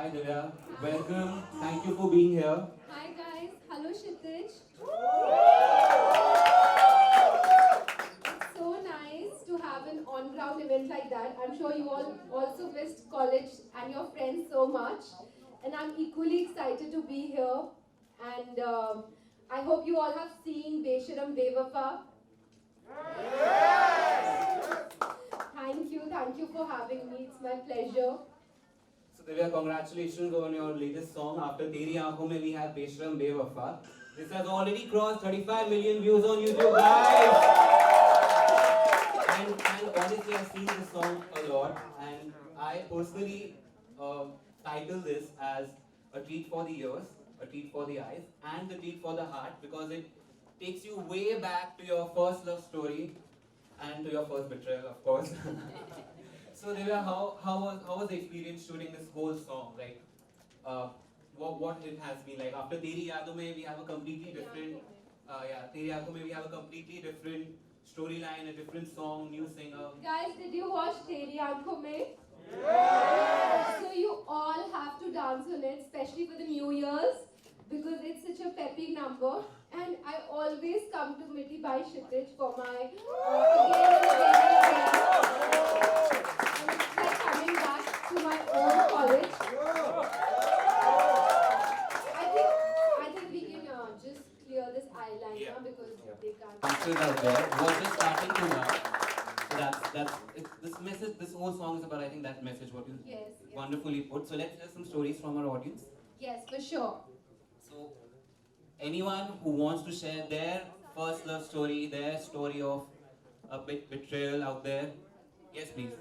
Hi Divya, welcome. Thank you for being here. Hi guys, hello Kshitij. It's so nice to have an on-ground event like that. I'm sure you all also missed college and your friends so much. And I'm equally excited to be here. And I hope you all have seen Besharam Bewafa. Thank you for having me. It's my pleasure. So Divya, congratulations on your latest song. After Teri Aankhon Mein, we have Beshram Bewafa. This has already crossed 35 million views on YouTube, guys. And honestly, I've seen this song a lot, and I personally title this as a treat for the ears, a treat for the eyes, and a treat for the heart because it takes you way back to your first love story and to your first betrayal, of course. So Divya, how was the experience shooting this whole song? Like, uh, what it has been like after Teri Yaadon Mein, we have a completely different, Teri Aankhon Mein we have a completely different storyline, a different song, new singer. Guys, did you watch Teri Aankhon Mein? So you all have to dance on it, especially for the New Year's, because it's such a peppy number. And I always come to Miti by Kshitij for my again and again and again. And it's like coming back to my own college. I think we can just clear this eyeliner because they can't. Pictures out there. Was just starting to now. So this message. This whole song is about I think that message. What you Yes. wonderfully put. So let's hear some stories from our audience. Yes, for sure. So anyone who wants to share their first love story, their story of a bit betrayal out there, yes, please.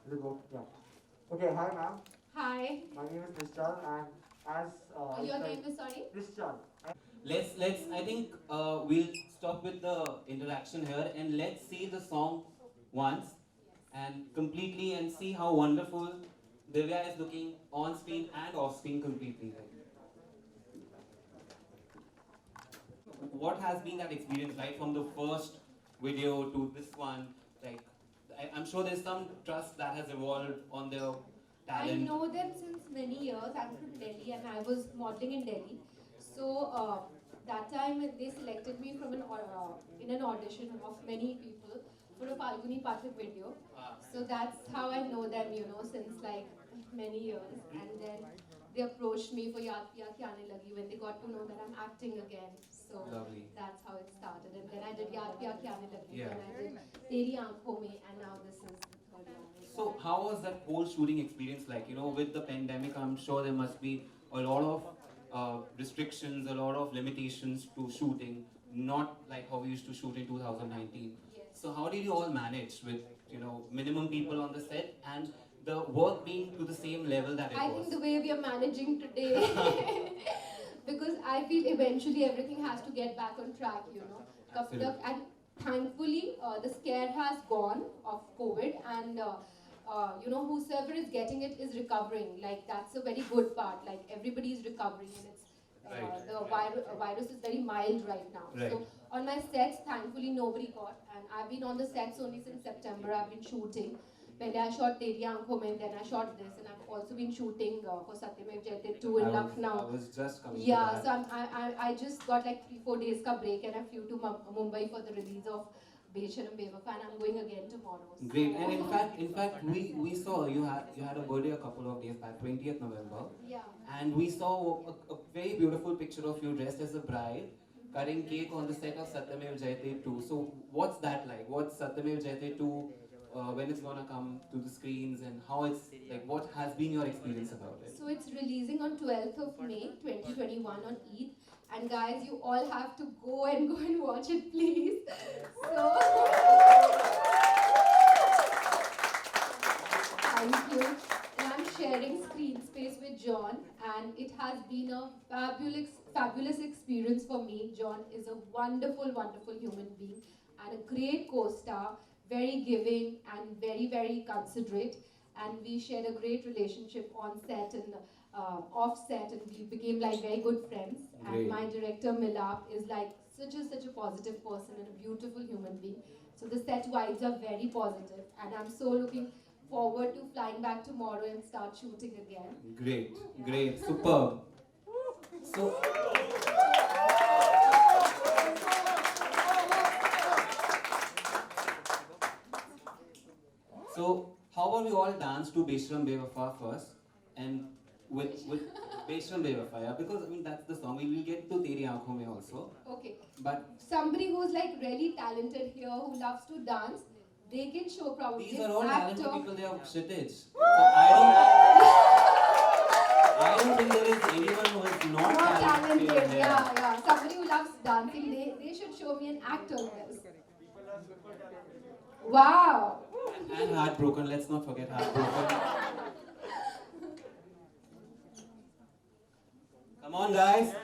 Is it work? Yeah. Okay, hi ma'am. Hi. My name is Nishchal and as Your name is sorry? Nishchal. Let's. I think we'll stop with the interaction here and let's see the song once and completely and see how wonderful Divya is looking on screen and off screen completely. What has been that experience like from the first video to this one? Like, I'm sure there's some trust that has evolved on their I talent. know them since many years. I'm from Delhi and I was modeling in Delhi. So that time they selected me from in an audition of many people for a Falguni Pathak video. So that's how I know them, since like many years. And then they approached me for Yaad Piya Kya Aane Lagi when they got to know that I'm acting again. So Lovely. that's how it started. And then I did Yaad Piya Kya Aane Lagi. Yeah. Then I did Teri Aankhon Mein, and now this is the third one. So how was that whole shooting experience like? With the pandemic, I'm sure there must be a lot of restrictions, a lot of limitations to shooting, not like how we used to shoot in 2019. Yes. So how did you all manage with minimum people on the set and the work being to the same level that it I was? think the way we are managing today, because I feel eventually everything has to get back on track, Absolutely. And thankfully, the scare has gone of COVID, and whosoever is getting it is recovering. Like that's a very good part. Like everybody is recovering, and it's Right. the virus is very mild right now. Right. So on my sets, thankfully nobody got, and I've been on the sets only since September. I've been shooting. Pehle I shot Teri Aankhon Mein, then I shot this, and I've also been shooting for Satyamev Jayate 2 in Lucknow. I was just coming Yeah, to so I just got like 3-4 days ka break and I flew to Mumbai for the release of Besharam Bewafa, and I'm going again tomorrow. So. Great, and in fact, we saw you had a birthday a couple of days back, 20th November, Yeah. and we saw a very beautiful picture of you dressed as a bride, cutting cake on the set of Satyamev Jayate 2. So what's that like? What's Satyamev Jayate 2? When it's gonna come to the screens and how it's like? What has been your experience about it? So it's releasing on 12th of May 2021 on Eid. And guys, you all have to go and watch it, please. So thank you. And I'm sharing screen space with John, and it has been a fabulous experience for me. John is a wonderful, wonderful human being and a great co-star, very giving and very, very considerate. And we shared a great relationship on set and off set, and we became like very good friends. Great. And my director Milap is like such a positive person and a beautiful human being. So the set vibes are very positive, and I'm so looking forward to flying back tomorrow and start shooting again. Great, great, superb. So, so how about we all dance to Beshram Bewafa first, and with Beshram Bewafa, yeah? Because I mean that's the song. We will get to Teri Aankhon Mein also, Okay. but Somebody who's like really talented here who loves to dance, they can show probably these are an all talented actor. people. They are Kshitij. So I don't think there is anyone who is not Not talented, talented here. yeah. Somebody who loves dancing, they should show me an actor in this. Wow. And Heartbroken. Let's not forget Heartbroken. Come on, guys.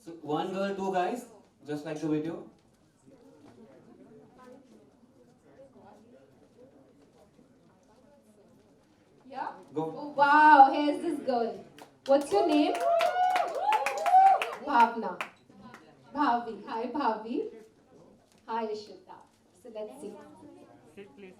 So one girl, two guys, just like the video. Yeah? Go. Oh, wow, here's this girl. What's your name? Bhavna. Bhavi. Hi, Bhavi. Hi, Ishita. So let's see. Sit, please.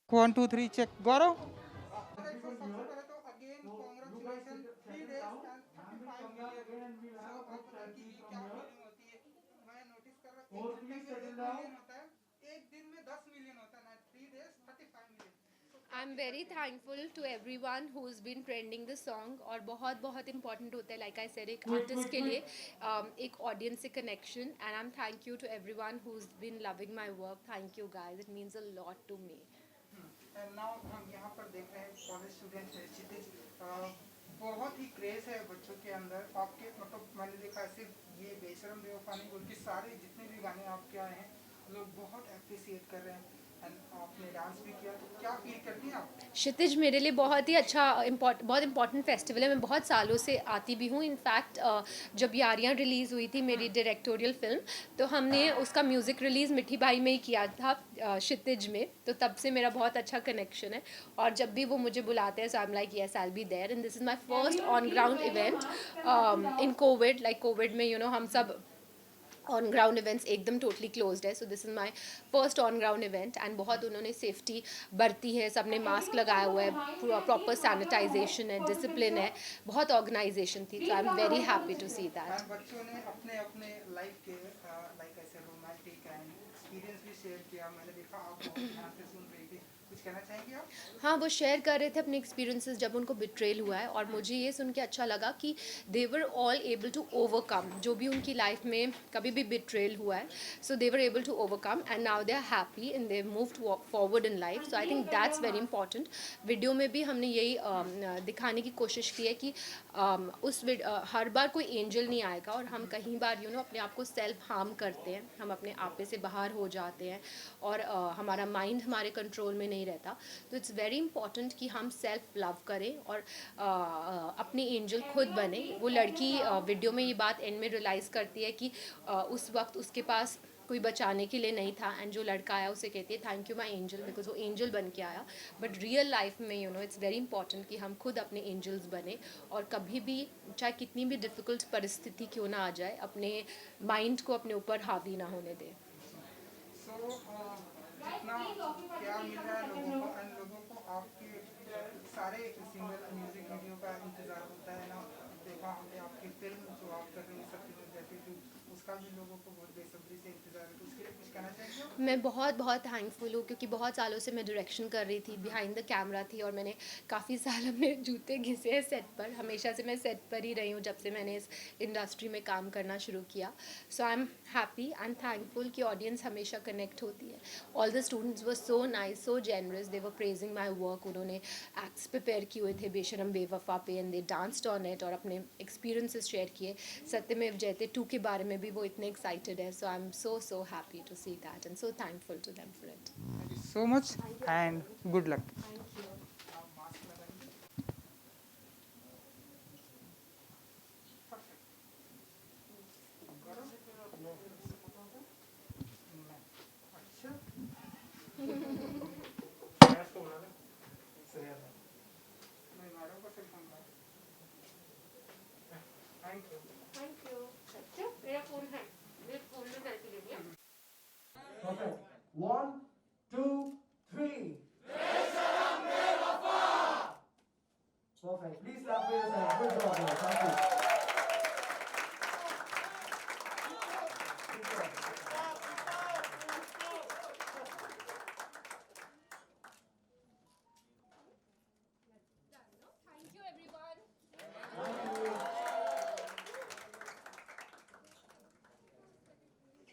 1 2 3 check गौरव सबसे पहले तो again congratulation 3 days and 35 million सो आप बताइए कि क्या feeling होती है मैं नोटिस कर रहा हूँ एक घंटे में 1 मिलियन होता है एक दिन में 10 मिलियन होता है ना 3 days 35 million I'm very thankful to everyone who's been trending the song और बहुत बहुत important होता है like I said एक artist के लिए एक audience से connection and I'm thank you to everyone who's been loving my work. Thank you guys, it means a lot to me. And now हम यहाँ पर देख रहे हैं कॉलेज स्टूडेंट है क्षितिज बहुत ही क्रेज है बच्चों के अंदर आपके मतलब मैंने देखा है सिर्फ ये बेशरम बेवफा नहीं बल्कि सारे जितने भी गाने आपके आए हैं लोग बहुत अप्रिसिएट कर रहे हैं एंड आपने डांस भी किया तो क्या फील करती हैं आप क्षितिज मेरे लिए बहुत ही अच्छा बहुत इंपॉर्टेंट फेस्टिवल है. मैं बहुत सालों से आती भी हूँ. इनफैक्ट जब यारियाँ रिलीज़ हुई थी मेरी डायरेक्टोरियल फिल्म तो हमने उसका म्यूज़िक रिलीज़ मिठी बाई में ही किया था क्षितिज में. तो तब से मेरा बहुत अच्छा कनेक्शन है और जब भी वो मुझे बुलाते हैं so I am like yes I will be there and this is my first on ground event in COVID. Like COVID में हम सब ऑन ग्राउंड इवेंट्स एकदम टोटली क्लोज्ड है. So this is my first on ground event and बहुत उन्होंने safety बरती है. सबने मास्क लगाया हुआ है, प्रॉपर सैनिटाइजेशन है, डिसिप्लिन है, बहुत ऑर्गेनाइजेशन थी. So I am very happy to see that. बच्चों ने अपने अपने लाइफ के लाइक ऐसे रोमांटिक एंड एक्सपीरियंस भी शेयर किया मैंने देखा आप बहुत ध्यान से सुन रही थी कुछ कहना चाहेंगे आप हाँ, वो शेयर कर रहे थे अपने एक्सपीरियंसेस जब उनको बिट्रेल हुआ है और मुझे ये सुन के अच्छा लगा कि they were all able to overcome जो भी उनकी लाइफ में कभी भी बिट्रेल हुआ है. So they were able to overcome and now they are happy and they moved forward in life. So I think that's very important. Video में भी हमने यही दिखाने की कोशिश की है कि हर बार कोई एंजल नहीं आएगा और हम कहीं बार अपने आप को सेल्फ हार्म करते हैं. हम अपने आपे से बाहर हो जाते हैं और हमारा माइंड हमारे कंट्रोल में नहीं रहता. तो इट्स वेरी इंपॉर्टेंट कि हम सेल्फ लव करें और अपनी एंजल खुद बने. वो लड़की वीडियो में ये बात एंड में रियलाइज़ करती है कि उस वक्त उसके पास कोई बचाने के लिए नहीं था एंड जो लड़का आया उसे कहती है thank you my angel because वो एंजल बन के आया. बट रियल लाइफ में इट्स वेरी इंपॉर्टेंट कि हम खुद अपने एंजल्स बने और कभी भी चाहे कितनी भी डिफ़िकल्ट परिस्थिति क्यों ना आ जाए अपने माइंड को अपने ऊपर हावी ना होने दें. सो जितना प्यार मिल रहा है लोगों को एंड लोगों को आपके सारे सिंगल म्यूजिक वीडियो का इंतज़ार होता है ना. देखा हमने आपकी फिल्म जो आप कर रही हैं सत्यमेव जयते थी उसका भी लोगों को बहुत बेसब्री से इंतज़ार है तो उसके लिए कुछ कहना चाहेंगे आप? मैं बहुत बहुत थैंकफुल हूँ क्योंकि बहुत सालों से मैं डायरेक्शन कर रही थी, बिहाइंड द कैमरा थी और मैंने काफ़ी साल अपने जूते घिसे हैं सेट पर. हमेशा से मैं सेट पर ही रही हूँ जब से मैंने इस इंडस्ट्री में काम करना शुरू किया. So I am happy and thankful कि ऑडियंस हमेशा कनेक्ट होती है. All the students were so nice, so generous, they were praising my work. उन्होंने एक्ट्स प्रिपेयर किए हुए थे बेशरम बेवफा पे and they danced on it और अपने एक्सपीरियंसेस शेयर किए. सत्यमेव जयते 2 के बारे में भी वो इतने एक्साइटेड है. So I am so happy to see that and so thankful to them for it. Thank you so much and good luck. Thank you. आप मास्क लगाइए. Thank you. Thank you. सत्य मेरा फोन है. मेरे phone में selfie लेनी है. Perfect. 1